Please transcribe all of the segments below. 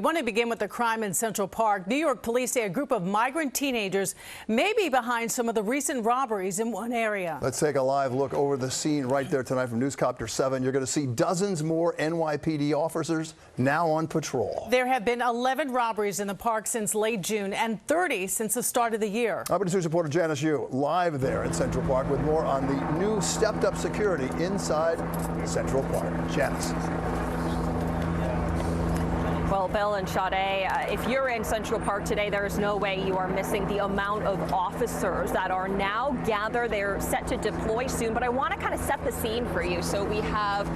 I want to begin with the crime in Central Park. New York police say a group of migrant teenagers may be behind some of the recent robberies in one area. Let's take a live look over the scene right there tonight from Newscopter 7. You're going to see dozens more NYPD officers now on patrol. There have been 11 robberies in the park since late June and 30 since the start of the year. Eyewitness News reporter Janice Yu live there in Central Park with more on the new stepped-up security inside Central Park. Janice. Well, Bill and Sade, if you're in Central Park today, there is no way you are missing the amount of officers that are now gathered. They're set to deploy soon, but I want to kind of set the scene for you. So we have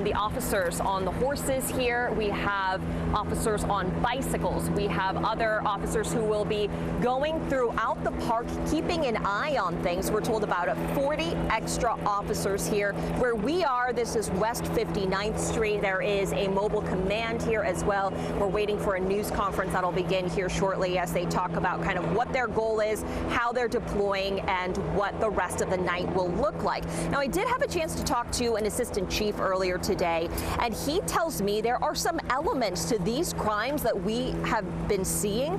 the officers on the horses here. We have officers on bicycles. We have other officers who will be going throughout the park, keeping an eye on things. We're told about 40 extra officers here. Where we are, this is West 59th Street. There is a mobile command here as well. We're waiting for a news conference that'll begin here shortly as they talk about kind of what their goal is, how they're deploying, and what the rest of the night will look like. Now, I did have a chance to talk to an assistant chief earlier today, and he tells me there are some elements to these crimes that we have been seeing.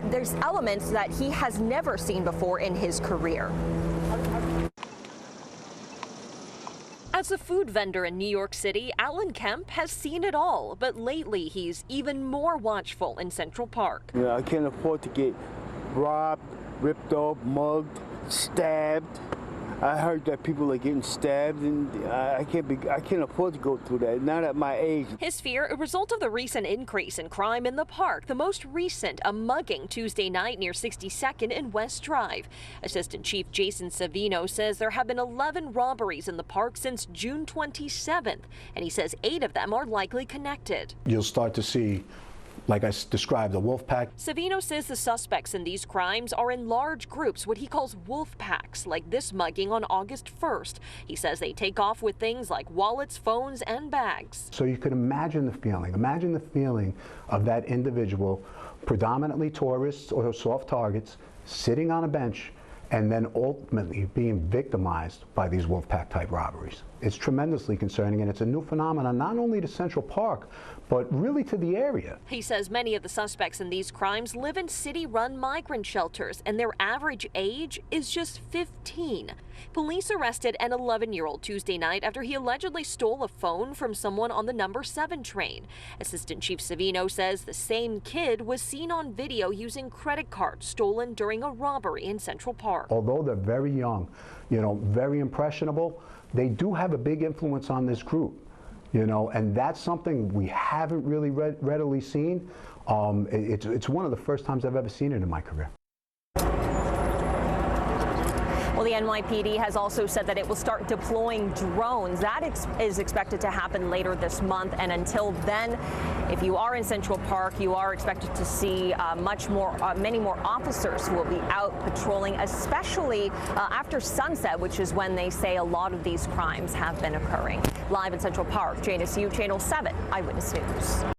There's elements that he has never seen before in his career. As a food vendor in New York City, Alan Kemp has seen it all, but lately he's even more watchful in Central Park. You know, I can't afford to get robbed, ripped off, mugged, stabbed. I heard that people are getting stabbed, and I can't afford to go through that, not at my age. His fear, a result of the recent increase in crime in the park. The most recent, a mugging Tuesday night near 62nd and West Drive. Assistant Chief Jason Savino says there have been 11 robberies in the park since June 27th, and he says 8 of them are likely connected. You'll start to see, like I described, the wolf pack. Savino says the suspects in these crimes are in large groups, what he calls wolf packs, like this mugging on August 1st. He says they take off with things like wallets, phones, and bags. So you could imagine the feeling. Imagine the feeling of that individual, predominantly tourists or soft targets, sitting on a bench and then ultimately being victimized by these wolf pack type robberies. It's tremendously concerning, and it's a new phenomenon not only to Central Park, but really to the area. He says many of the suspects in these crimes live in city-run migrant shelters, and their average age is just 15. Police arrested an 11-year-old Tuesday night after he allegedly stole a phone from someone on the number 7 train. Assistant Chief Savino says the same kid was seen on video using credit cards stolen during a robbery in Central Park. Although they're very young, very impressionable, they do have a big influence on this group, and that's something we haven't really readily seen. It's one of the first times I've ever seen it in my career. Well, the NYPD has also said that it will start deploying drones. That is expected to happen later this month. And until then, if you are in Central Park, you are expected to see many more officers who will be out patrolling, especially after sunset, which is when they say a lot of these crimes have been occurring. Live in Central Park, Janice Yu, Channel 7 Eyewitness News.